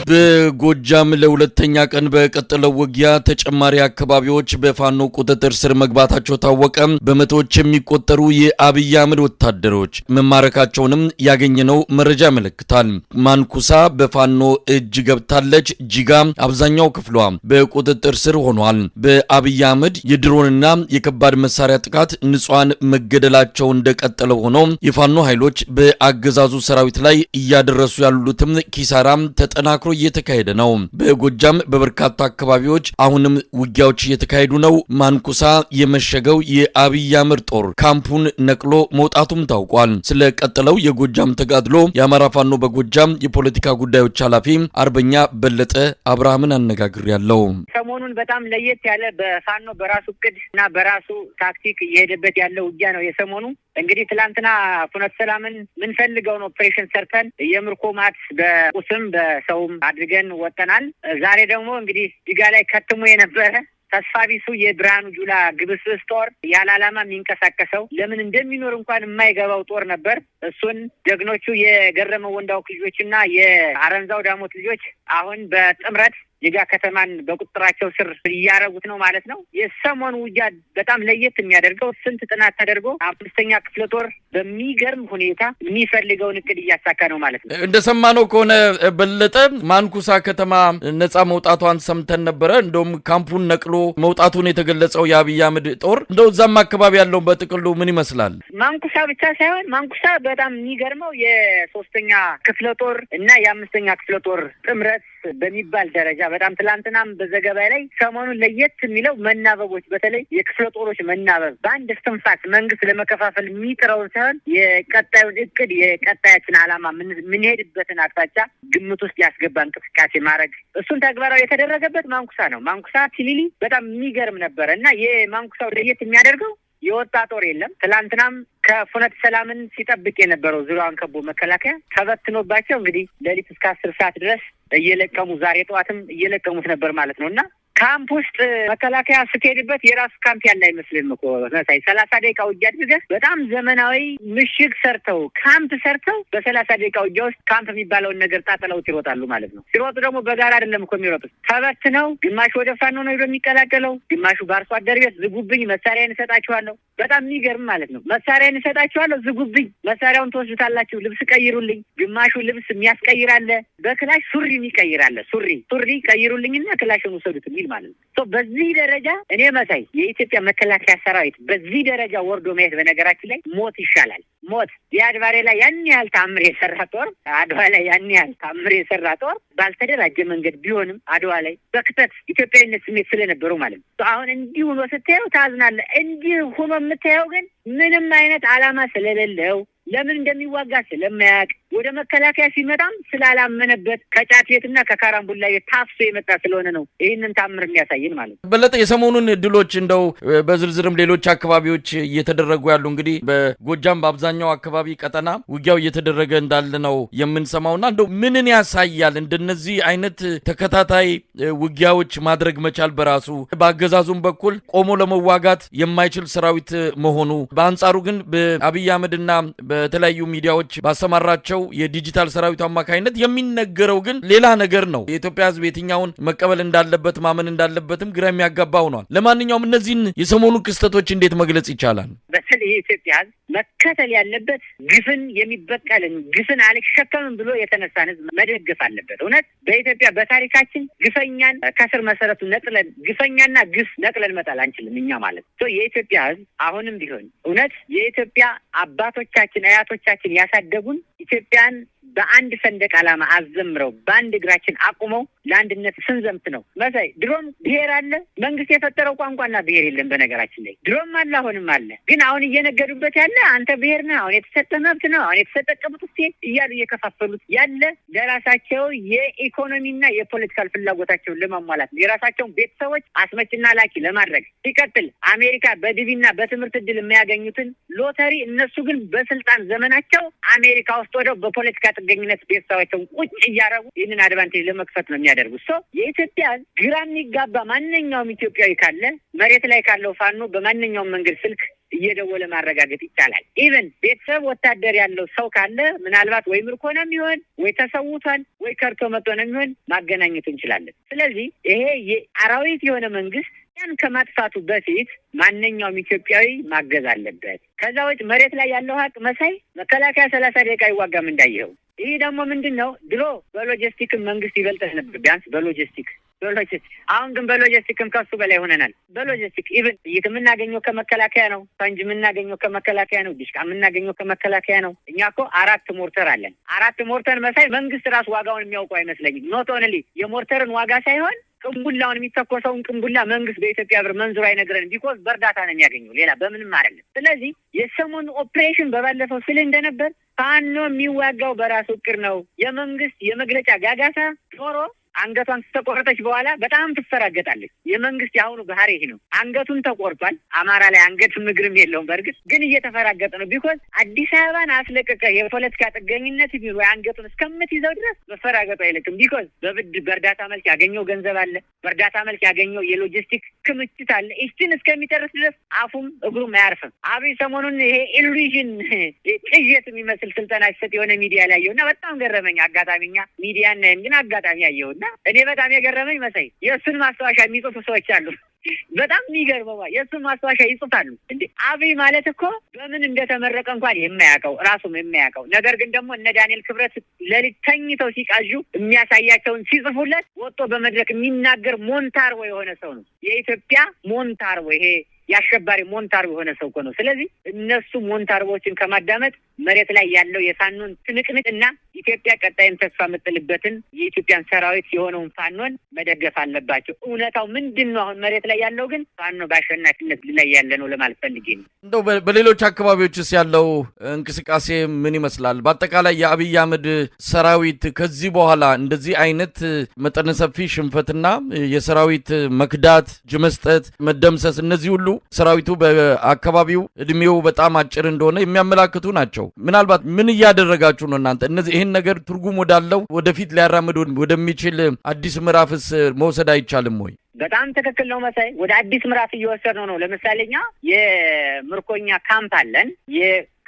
በጎጃም ለሁለተኛ ቀን በቀጠለው ውጊያ ተጨማሪ አካባቢዎች በፋኖ ቁጥጥር ስር መግባታቸው ታወቀ። በመቶዎች የሚቆጠሩ የአብይ አህመድ ወታደሮች መማረካቸውንም ያገኘነው መረጃ ያመለክታል። ማንኩሳ በፋኖ እጅ ገብታለች። ጂጋ አብዛኛው ክፍሏ በቁጥጥር ስር ሆኗል። በአብይ አህመድ የድሮንና የከባድ መሳሪያ ጥቃት ንጹሃን መገደላቸው እንደቀጠለ ሆኖ የፋኖ ኃይሎች በአገዛዙ ሰራዊት ላይ እያደረሱ ያሉትም ኪሳራም ተጠናክሮ እየተካሄደ ነው። በጎጃም በበርካታ አካባቢዎች አሁንም ውጊያዎች እየተካሄዱ ነው። ማንኩሳ የመሸገው የአብይ አህመድ ጦር ካምፑን ነቅሎ መውጣቱም ታውቋል። ስለ ቀጠለው የጎጃም ተጋድሎ የአማራ ፋኖ በጎጃም የፖለቲካ ጉዳዮች ኃላፊ አርበኛ በለጠ አብርሃምን አነጋግሬያለሁ። ሰሞኑን በጣም ለየት ያለ በፋኖ በራሱ እቅድ እና በራሱ ታክቲክ እየሄደበት ያለው ውጊያ ነው። የሰሞኑ እንግዲህ ትላንትና ፍኖተ ሰላምን ምን ፈልገው ነው ኦፕሬሽን ሰርተን የምርኮ ማት በቁስም በሰውም አድርገን ወጠናል። ዛሬ ደግሞ እንግዲህ ዲጋ ላይ ከትሞ የነበረ ተስፋ ቢሱ የብርሃኑ ጁላ ግብስብስ ጦር ያለ ዓላማ የሚንቀሳቀሰው ለምን እንደሚኖር እንኳን የማይገባው ጦር ነበር። እሱን ጀግኖቹ የገረመው ወንዳው ልጆችና የአረንዛው ዳሞት ልጆች አሁን በጥምረት ዲጋ ከተማን በቁጥጥራቸው ስር እያረጉት ነው ማለት ነው። የሰሞኑ ውጊያ በጣም ለየት የሚያደርገው ስንት ጥናት ተደርጎ አምስተኛ ክፍለ ጦር በሚገርም ሁኔታ የሚፈልገውን እቅድ እያሳካ ነው ማለት ነው። እንደሰማነው ከሆነ በለጠ ማንኩሳ ከተማ ነጻ መውጣቷን ሰምተን ነበረ። እንደውም ካምፑን ነቅሎ መውጣቱን የተገለጸው የአብይ አህመድ ጦር እንደው እዛም አካባቢ ያለው በጥቅሉ ምን ይመስላል? ማንኩሳ ብቻ ሳይሆን ማንኩሳ በጣም የሚገርመው የሶስተኛ ክፍለ ጦር እና የአምስተኛ ክፍለ ጦር ጥምረት በሚባል ደረጃ በጣም ትላንትናም በዘገባ ላይ ሰሞኑን ለየት የሚለው መናበቦች በተለይ የክፍለ ጦሮች መናበብ በአንድ እስትንፋስ መንግስት ለመከፋፈል የሚጥረውን ሳይሆን የቀጣዩን እቅድ የቀጣያችን ዓላማ የምንሄድበትን አቅጣጫ ግምት ውስጥ ያስገባ እንቅስቃሴ ማድረግ እሱን ተግባራዊ የተደረገበት ማንኩሳ ነው። ማንኩሳ ቲሊሊ በጣም የሚገርም ነበረ እና የማንኩሳው ለየት የሚያደርገው የወጣ ጦር የለም። ትላንትናም ከፍኖተ ሰላምን ሲጠብቅ የነበረው ዙሪያውን ከቦ መከላከያ ተበትኖባቸው እንግዲህ ሌሊት እስከ 10 ሰዓት ድረስ እየለቀሙ ዛሬ ጠዋትም እየለቀሙት ነበር ማለት ነው እና ካምፕ ውስጥ መከላከያ ስትሄድበት የራሱ ካምፕ ያለ አይመስልም እኮ ነሳይ 30 ደቂቃ ውጊያ አድርገህ በጣም ዘመናዊ ምሽግ ሰርተው ካምፕ ሰርተው በ30 ደቂቃ ውጊያ ውስጥ ካምፕ የሚባለውን ነገር ጣጥለው ይሮጣሉ ማለት ነው። ሲሮጡ ደግሞ በጋራ አይደለም እኮ የሚሮጡት ተበትነው፣ ግማሹ ወደ ፋኖ ነው የሚቀላቀለው፣ ግማሹ በአርሶ አደር ቤት ዝጉብኝ መሳሪያን እሰጣችኋለሁ። በጣም የሚገርም ማለት ነው። መሳሪያን እሰጣችኋለሁ፣ ዝጉብኝ፣ መሳሪያውን ትወስዱታላችሁ፣ ልብስ ቀይሩልኝ። ግማሹ ልብስ የሚያስቀይር አለ፣ በክላሽ ሱሪ የሚቀይር አለ። ሱሪ ቀይሩልኝና ክላሽን ውሰዱት የሚል ማለት ነው። በዚህ ደረጃ እኔ መሳይ የኢትዮጵያ መከላከያ ሰራዊት በዚህ ደረጃ ወርዶ ማየት በነገራችን ላይ ሞት ይሻላል። ሞት የአድባሬ ላይ ያን ያህል ታምር የሰራ ጦር አድዋ ላይ ያን ያህል ታምር የሰራ ጦር ባልተደራጀ መንገድ ቢሆንም አድዋ ላይ በክተት ኢትዮጵያዊነት ስሜት ስለነበረው ማለት ነው። አሁን እንዲህ ሆኖ ስታየው ታዝናለህ። እንዲህ ሆኖ የምታየው ግን ምንም አይነት ዓላማ ስለሌለው ለምን እንደሚዋጋ ስለማያውቅ ወደ መከላከያ ሲመጣም ስላላመነበት ከጫት ቤትና ከካራምቡላ ታፍሶ የመጣ ስለሆነ ነው ይህንን ታምር የሚያሳየን ማለት ነው። በለጠ የሰሞኑን ድሎች እንደው በዝርዝርም ሌሎች አካባቢዎች እየተደረጉ ያሉ እንግዲህ በጎጃም በአብዛኛው አካባቢ ቀጠና ውጊያው እየተደረገ እንዳለ ነው የምንሰማውና እንደው ምንን ያሳያል? እንደነዚህ አይነት ተከታታይ ውጊያዎች ማድረግ መቻል በራሱ በአገዛዙም በኩል ቆሞ ለመዋጋት የማይችል ሰራዊት መሆኑ፣ በአንጻሩ ግን በአብይ አህመድና በተለያዩ ሚዲያዎች ባሰማራቸው የዲጂታል ሰራዊት አማካይነት የሚነገረው ግን ሌላ ነገር ነው። የኢትዮጵያ ሕዝብ የትኛውን መቀበል እንዳለበት ማመን እንዳለበትም ግራ የሚያጋባ ሆኗል። ለማንኛውም እነዚህን የሰሞኑ ክስተቶች እንዴት መግለጽ ይቻላል? በተለይ የኢትዮጵያ ሕዝብ መከተል ያለበት ግፍን የሚበቀልን ግፍን አልሸከምም ብሎ የተነሳን ሕዝብ መደገፍ አለበት። እውነት በኢትዮጵያ በታሪካችን ግፈኛን ከስር መሰረቱ ነጥለን ግፈኛና ግፍ ነቅለን መጣል አንችልም እኛ ማለት ነው። የኢትዮጵያ ሕዝብ አሁንም ቢሆን እውነት የኢትዮጵያ አባቶቻችን አያቶቻችን ያሳደጉን ኢትዮጵያን በአንድ ሰንደቅ ዓላማ አዘምረው በአንድ እግራችን አቁመው ለአንድነት ስንዘምት ነው። መሳይ ድሮም ብሔር አለ፣ መንግስት የፈጠረው ቋንቋና ብሔር የለም። በነገራችን ላይ ድሮም አለ፣ አሁንም አለ። ግን አሁን እየነገዱበት ያለ አንተ ብሔር ነህ፣ አሁን የተሰጠ መብት ነው፣ አሁን የተሰጠ ቅብጥሴ እያሉ እየከፋፈሉት ያለ ለራሳቸው የኢኮኖሚና የፖለቲካል ፍላጎታቸውን ለማሟላት ነው። የራሳቸውን ቤተሰቦች አስመጭና ላኪ ለማድረግ ሲቀጥል አሜሪካ በዲቪና በትምህርት እድል የሚያገኙትን ሎተሪ እነሱ ግን በስልጣን ዘመናቸው አሜሪካ ውስጥ ወደው በፖለቲካ ጥገኝነት ቤተሰባቸውን ቁጭ እያረጉ ይህንን አድቫንቴጅ ለመክፈት ነው የሚያደርጉት። የሚያደርጉት የኢትዮጵያ ግራ የሚጋባ ማንኛውም ኢትዮጵያዊ ካለ መሬት ላይ ካለው ፋኖ በማንኛውም መንገድ ስልክ እየደወለ ማረጋገጥ ይቻላል። ኢቭን ቤተሰብ ወታደር ያለው ሰው ካለ ምናልባት ወይ ምርኮ ነው የሚሆን ወይ ተሰውቷል ወይ ከርቶ መጥቶ ነው የሚሆን ማገናኘት እንችላለን። ስለዚህ ይሄ የአራዊት የሆነ መንግስት ያን ከማጥፋቱ በፊት ማንኛውም ኢትዮጵያዊ ማገዝ አለበት። ከዛ ውጭ መሬት ላይ ያለው ሀቅ መሳይ መከላከያ 30 ደቂቃ ይዋጋም እንዳየው። ይህ ደግሞ ምንድነው ድሮ በሎጂስቲክ መንግስት ይበልጥ ነበር ቢያንስ በሎጂስቲክ አሁን ግን በሎጂስቲክም ከሱ በላይ ሆነናል። በሎጂስቲክ ኢቭን የምናገኘው ከመከላከያ ነው፣ ፈንጅ የምናገኘው ከመከላከያ ነው፣ ዲሽቃ የምናገኘው ከመከላከያ ነው። እኛ እኮ 4 ሞርተር አለን። 4 ሞርተር መሳይ መንግስት ራሱ ዋጋውን የሚያውቀው አይመስለኝም። ኖት ኦንሊ የሞርተርን ዋጋ ሳይሆን ቅንቡላውን የሚተኮሰውን ቅንቡላ መንግስት በኢትዮጵያ ብር መንዙር አይነግረን ቢኮዝ በእርዳታ ነው የሚያገኘው ሌላ በምንም አይደለም። ስለዚህ የሰሞኑ ኦፕሬሽን በባለፈው ስል እንደነበር ፋኖ የሚዋጋው በራሱ እቅድ ነው። የመንግስት የመግለጫ ጋጋታ ኖሮ አንገቷን ተቆረጠች በኋላ በጣም ትፈራገጣለች። የመንግስት ያሁኑ ባህሪ ይሄ ነው። አንገቱን ተቆርጧል። አማራ ላይ አንገት ምግርም የለውም። በርግጥ ግን እየተፈራገጠ ነው። ቢኮዝ አዲስ አበባን አስለቀቀ የፖለቲካ ጥገኝነት ቢሉ አንገቱን እስከምትይዘው ድረስ መፈራገጡ አይለቅም። ቢኮዝ በእርዳታ መልክ ያገኘው ገንዘብ አለ። በእርዳታ መልክ ያገኘው የሎጂስቲክ ክምችት አለ። እሱን እስከሚጨርስ ድረስ አፉም እግሩም አያርፍም። አብይ ሰሞኑን ይሄ ኢሉዥን ቅዠት የሚመስል ስልጠና ሲሰጥ የሆነ ሚዲያ ላይ ያየውና በጣም ገረመኝ። አጋጣሚኛ ሚዲያ እና ግን አጋጣሚ ያየውና እኔ በጣም የገረመኝ መሳይ የእሱን ማስታወሻ የሚጽፉ ሰዎች አሉ። በጣም የሚገርመው የእሱን ማስታወሻ ይጽፋሉ። እንዴ አብይ ማለት እኮ በምን እንደተመረቀ እንኳን የማያውቀው ራሱም የማያውቀው ነገር ግን ደግሞ እነ ዳንኤል ክብረት ለሊት ተኝተው ሲቃዡ የሚያሳያቸውን ሲጽፉለት ወጥቶ በመድረክ የሚናገር ሞንታርቦ የሆነ ሰው ነው። የኢትዮጵያ ሞንታርቦ ይሄ ያሸባሪ ሞንታርቦ የሆነ ሰው እኮ ነው። ስለዚህ እነሱ ሞንታርቦችን ከማዳመጥ መሬት ላይ ያለው የፋኖን ትንቅንቅና ኢትዮጵያ ቀጣይም ተስፋ የምጥልበትን የኢትዮጵያን ሰራዊት የሆነውን ፋኖን መደገፍ አለባቸው። እውነታው ምንድነው? አሁን መሬት ላይ ያለው ግን ፋኖ በአሸናፊነት ላይ ያለ ነው ለማለት ፈልጌ ነው። እንደው በሌሎች አካባቢዎችስ ያለው እንቅስቃሴ ምን ይመስላል? በአጠቃላይ የአብይ አህመድ ሰራዊት ከዚህ በኋላ እንደዚህ አይነት መጠነ ሰፊ ሽንፈትና የሰራዊት መክዳት፣ እጅ መስጠት፣ መደምሰስ እነዚህ ሁሉ ሰራዊቱ በአካባቢው እድሜው በጣም አጭር እንደሆነ የሚያመላክቱ ናቸው። ምናልባት ምን እያደረጋችሁ ነው እናንተ? እነዚህ ይሄን ነገር ትርጉም ወዳለው ወደፊት ሊያራምድ ወደሚችል አዲስ ምዕራፍስ መውሰድ አይቻልም ወይ? በጣም ትክክል ነው መሳይ። ወደ አዲስ ምዕራፍ እየወሰድነው ነው። ለምሳሌኛ የምርኮኛ ካምፕ አለን።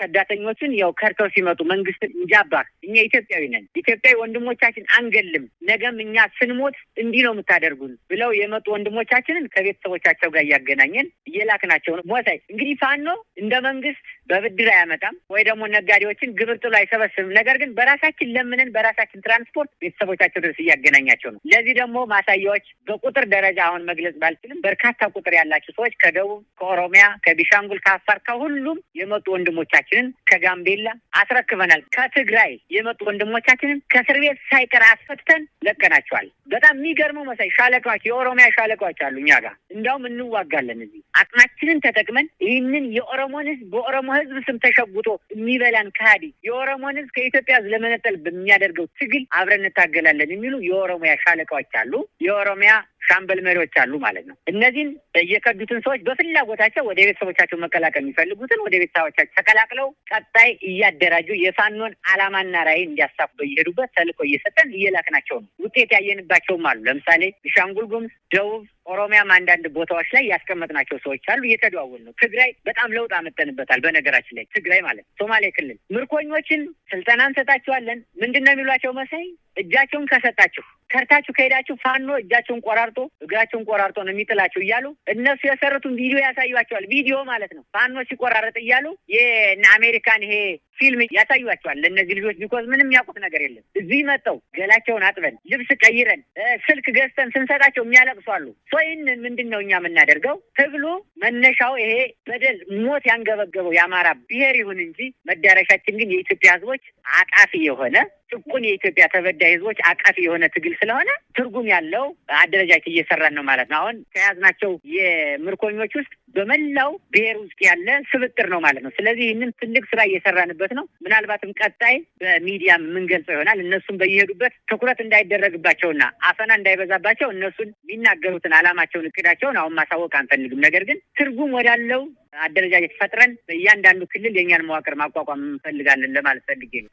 ከዳተኞችን ያው ከርተው ሲመጡ መንግስት እንጃባ እኛ ኢትዮጵያዊ ነን፣ ኢትዮጵያዊ ወንድሞቻችን አንገልም፣ ነገም እኛ ስንሞት እንዲህ ነው የምታደርጉን ብለው የመጡ ወንድሞቻችንን ከቤተሰቦቻቸው ጋር እያገናኘን እየላክናቸው ነው። ሞሳይ እንግዲህ ፋኖ እንደ መንግስት በብድር አያመጣም ወይ ደግሞ ነጋዴዎችን ግብር ጥሎ አይሰበስብም። ነገር ግን በራሳችን ለምንን በራሳችን ትራንስፖርት ቤተሰቦቻቸው ድረስ እያገናኛቸው ነው። ለዚህ ደግሞ ማሳያዎች በቁጥር ደረጃ አሁን መግለጽ ባልችልም በርካታ ቁጥር ያላቸው ሰዎች ከደቡብ፣ ከኦሮሚያ፣ ከቢሻንጉል፣ ከአፋር ከሁሉም የመጡ ወንድሞቻችን ከጋምቤላ አስረክበናል። ከትግራይ የመጡ ወንድሞቻችንን ከእስር ቤት ሳይቀር አስፈትተን ለቀናቸዋል። በጣም የሚገርመው መሳይ ሻለቃዎች፣ የኦሮሚያ ሻለቃዎች አሉ እኛ ጋር። እንዳውም እንዋጋለን እዚህ አቅማችንን ተጠቅመን ይህንን የኦሮሞን ህዝብ በኦሮሞ ህዝብ ስም ተሸጉጦ የሚበላን ከሃዲ የኦሮሞን ህዝብ ከኢትዮጵያ ህዝብ ለመነጠል በሚያደርገው ትግል አብረን እንታገላለን የሚሉ የኦሮሚያ ሻለቃዎች አሉ። የኦሮሚያ ሻምበል መሪዎች አሉ ማለት ነው። እነዚህን የከዱትን ሰዎች በፍላጎታቸው ወደ ቤተሰቦቻቸው መቀላቀል የሚፈልጉትን ወደ ቤተሰቦቻቸው ተቀላቅለው ቀጣይ እያደራጁ የፋኖን ዓላማና ራዕይ እንዲያሳፉ በየሄዱበት ተልእኮ እየሰጠን እየላክናቸው ነው። ውጤት ያየንባቸውም አሉ። ለምሳሌ ቤኒሻንጉል ጉሙዝ፣ ደቡብ፣ ኦሮሚያም አንዳንድ ቦታዎች ላይ ያስቀመጥናቸው ሰዎች አሉ። እየተደዋወልን ነው። ትግራይ በጣም ለውጥ አመጣንበታል። በነገራችን ላይ ትግራይ ማለት ሶማሌ ክልል ምርኮኞችን ስልጠና እንሰጣቸዋለን። ምንድነው የሚሏቸው መሳይ? እጃቸውን ከሰጣችሁ ከርታችሁ ከሄዳችሁ ፋኖ እጃቸውን ቆራርጦ እግራቸውን ቆራርጦ ነው የሚጥላችሁ እያሉ እነሱ የሰሩትን ቪዲዮ ያሳዩዋቸዋል። ቪዲዮ ማለት ነው ፋኖ ሲቆራረጥ እያሉ የአሜሪካን ይሄ ፊልም ያሳዩዋቸዋል ለእነዚህ ልጆች። ቢኮዝ ምንም ያውቁት ነገር የለም። እዚህ መጥተው ገላቸውን አጥበን ልብስ ቀይረን ስልክ ገዝተን ስንሰጣቸው የሚያለቅሱ አሉ። ይህንን ምንድን ነው እኛ የምናደርገው? ትግሉ መነሻው ይሄ በደል ሞት ያንገበገበው የአማራ ብሔር ይሁን እንጂ መዳረሻችን ግን የኢትዮጵያ ህዝቦች አቃፊ የሆነ ጭቁን የኢትዮጵያ ተበዳይ ህዝቦች አቃፊ የሆነ ትግል ስለሆነ ትርጉም ያለው አደረጃጀት እየሰራን ነው ማለት ነው። አሁን ከያዝናቸው የምርኮኞች ውስጥ በመላው ብሔር ውስጥ ያለ ስብጥር ነው ማለት ነው። ስለዚህ ይህንን ትልቅ ስራ እየሰራንበት ነው። ምናልባትም ቀጣይ በሚዲያም የምንገልጸው ይሆናል። እነሱም በየሄዱበት ትኩረት እንዳይደረግባቸውና አፈና እንዳይበዛባቸው እነሱን የሚናገሩትን ዓላማቸውን፣ እቅዳቸውን አሁን ማሳወቅ አንፈልግም። ነገር ግን ትርጉም ወዳለው አደረጃጀት ፈጥረን በእያንዳንዱ ክልል የኛን መዋቅር ማቋቋም እንፈልጋለን ለማለት ፈልጌ ነው።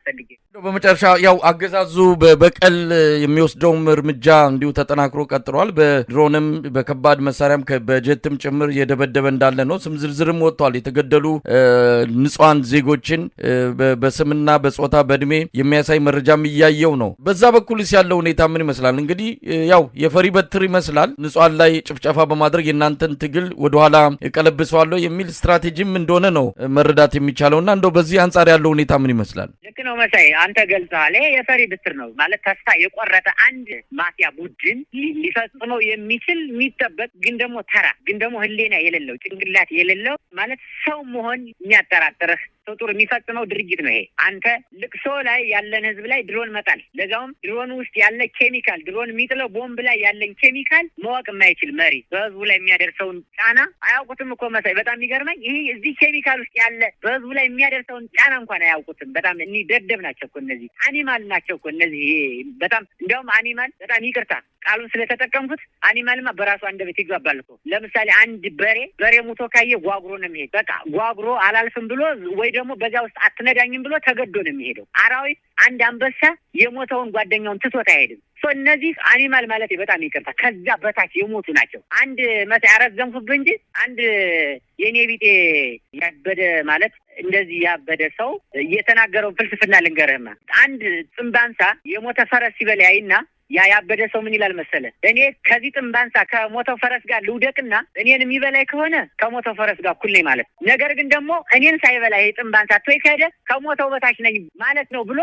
በመጨረሻ ያው አገዛዙ በቀል የሚወስደውም እርምጃ እንዲሁ ተጠናክሮ ቀጥሏል። በድሮንም በከባድ መሳሪያም በጀትም ጭምር እየደበደበ እንዳለ ነው። ስም ዝርዝርም ወጥቷል። የተገደሉ ንጹሃን ዜጎችን በስምና በጾታ በእድሜ የሚያሳይ መረጃም እያየው ነው። በዛ በኩልስ ያለው ሁኔታ ምን ይመስላል? እንግዲህ ያው የፈሪ በትር ይመስላል። ንጹሃን ላይ ጭፍጨፋ በማድረግ የእናንተን ትግል ወደኋላ ቀለብሰዋለሁ የሚል ስትራቴጂም እንደሆነ ነው መረዳት የሚቻለውና እንደው በዚህ አንጻር ያለው ሁኔታ ምን ይመስላል? ልክ ነው መሳይ፣ አንተ ገልጸሃል። ይሄ የፈሪ በትር ነው ማለት ተስፋ የቆረጠ አንድ ማፊያ ቡድን ሊፈጽመው የሚችል የሚጠበቅ ግን ደግሞ ተራ ግን ደግሞ ህሊና የሌለው ጭንቅላት የሌለው ማለት ሰው መሆን የሚያጠራጥርህ ጦር የሚፈጽመው ድርጊት ነው። ይሄ አንተ ልቅሶ ላይ ያለን ህዝብ ላይ ድሮን መጣል፣ ለዛውም ድሮን ውስጥ ያለ ኬሚካል ድሮን የሚጥለው ቦምብ ላይ ያለን ኬሚካል ማወቅ የማይችል መሪ በህዝቡ ላይ የሚያደርሰውን ጫና አያውቁትም እኮ መሳይ። በጣም የሚገርመኝ ይሄ እዚህ ኬሚካል ውስጥ ያለ በህዝቡ ላይ የሚያደርሰውን ጫና እንኳን አያውቁትም። በጣም እኒ ደደብ ናቸው እኮ እነዚህ አኒማል ናቸው እኮ እነዚህ። በጣም እንዲያውም አኒማል በጣም ይቅርታ ቃሉን ስለተጠቀምኩት አኒማልማ በራሱ አንደበት ይግባባል እኮ። ለምሳሌ አንድ በሬ ሙቶ ካየ ጓጉሮ ነው የሚሄድ። በቃ ጓጉሮ አላልፍም ብሎ ወይ ደግሞ በዛ ውስጥ አትነዳኝም ብሎ ተገዶ ነው የሚሄደው። አራዊት አንድ አንበሳ የሞተውን ጓደኛውን ትቶት አይሄድም። እነዚህ አኒማል ማለት በጣም ይቅርታ ከዛ በታች የሞቱ ናቸው። አንድ መሳይ አረዘምኩብህ እንጂ አንድ የኔ ቢጤ ያበደ ማለት እንደዚህ ያበደ ሰው የተናገረው ፍልስፍና ልንገርህማ። አንድ ጽምባንሳ የሞተ ፈረስ ሲበላ ያይና ያበደ ሰው ምን ይላል መሰለ? እኔ ከዚህ ጥንባንሳ ከሞተው ፈረስ ጋር ልውደቅና እኔን የሚበላይ ከሆነ ከሞተው ፈረስ ጋር እኩል ነኝ ማለት፣ ነገር ግን ደግሞ እኔን ሳይበላ ይሄ ጥንባንሳ ቶይ ከሄደ ከሞተው በታች ነኝ ማለት ነው ብሎ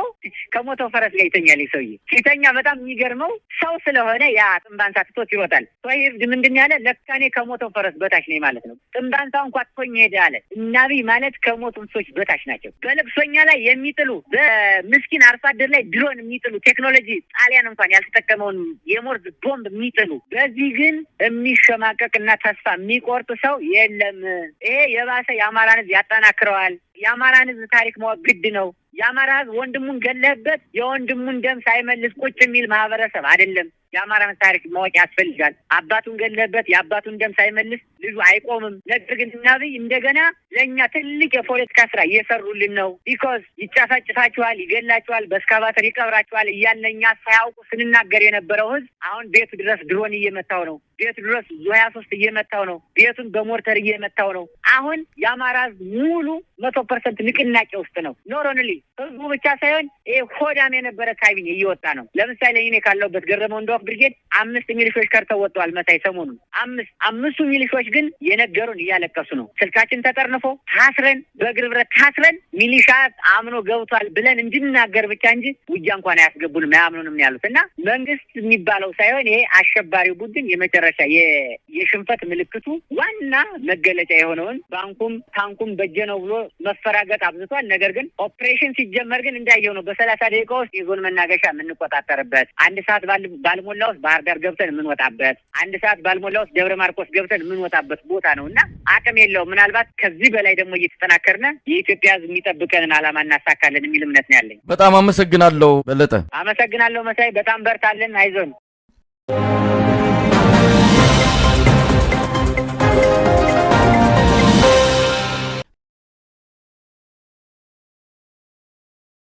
ከሞተው ፈረስ ጋር ይተኛል። ሰውዬ ሲተኛ በጣም የሚገርመው ሰው ስለሆነ ያ ጥንባንሳ ትቶት ይሮጣል። ሶይድ ምንድን ያለ ለካ እኔ ከሞተው ፈረስ በታች ነኝ ማለት ነው። ጥንባንሳው እንኳን ትቶኝ ሄደ አለ። እናቢ ማለት ከሞቱ እንስሶች በታች ናቸው። በልቅሶኛ ላይ የሚጥሉ በምስኪን አርሶ አደር ላይ ድሮን የሚጥሉ ቴክኖሎጂ ጣሊያን እንኳን ተጠቀመውን የሞርዝ ቦምብ የሚጥሉ በዚህ ግን የሚሸማቀቅና ተስፋ የሚቆርጥ ሰው የለም። ይሄ የባሰ የአማራን ሕዝብ ያጠናክረዋል። የአማራን ሕዝብ ታሪክ ማወቅ ግድ ነው። የአማራ ሕዝብ ወንድሙን ገለህበት የወንድሙን ደም ሳይመልስ ቁጭ የሚል ማህበረሰብ አይደለም። የአማራን ታሪክ ማወቅ ያስፈልጋል። አባቱን ገለህበት የአባቱን ደም ሳይመልስ ልጁ አይቆምም። ነገር ግን እናብይ እንደገና ለእኛ ትልቅ የፖለቲካ ስራ እየሰሩልን ነው። ቢኮዝ ይጨፈጭፋችኋል፣ ይገላችኋል፣ በእስካቫተር ይቀብራችኋል እያልን እኛ ሳያውቁ ስንናገር የነበረው ህዝብ አሁን ቤቱ ድረስ ድሮን እየመታው ነው። ቤቱ ድረስ ዙ23 እየመታው ነው። ቤቱን በሞርተር እየመታው ነው። አሁን የአማራ ህዝብ ሙሉ 100% ንቅናቄ ውስጥ ነው። ኖሮንሊ ህዝቡ ብቻ ሳይሆን ይሄ ሆዳም የነበረ ካቢኔ እየወጣ ነው። ለምሳሌ እኔ ካለሁበት ገረመው እንደው ብርጌድ 5 ሚሊሾች ከርተው ወጥተዋል። መሳይ ሰሞኑን አምስቱ ሚሊሾች ግን የነገሩን እያለቀሱ ነው። ስልካችን ተጠርንፎ ታስረን በእግር ብረት ታስረን ሚሊሻ አምኖ ገብቷል ብለን እንድናገር ብቻ እንጂ ውጊያ እንኳን አያስገቡንም አያምኑንም ያሉት እና መንግስት የሚባለው ሳይሆን ይሄ አሸባሪው ቡድን የመጨረሻ የሽንፈት ምልክቱ ዋና መገለጫ የሆነውን ባንኩም ታንኩም በጀ ነው ብሎ መፈራገጥ አብዝቷል። ነገር ግን ኦፕሬሽን ሲጀመር ግን እንዳየው ነው በ30 ደቂቃ ውስጥ የዞን መናገሻ የምንቆጣጠርበት፣ 1 ሰዓት ባልሞላ ውስጥ ባህር ዳር ገብተን የምንወጣበት፣ 1 ሰዓት ባልሞላ ውስጥ ደብረ ማርቆስ ገብተን የምንወጣበት ቦታ ነው እና አቅም የለውም። ምናልባት ከዚህ በላይ ደግሞ እየተጠናከርነ የኢትዮጵያ ሕዝብ የሚጠብቀንን ዓላማ እናሳካለን የሚል እምነት ነው ያለኝ። በጣም አመሰግናለሁ በለጠ። አመሰግናለሁ መሳይ። በጣም በርታለን። አይዞን።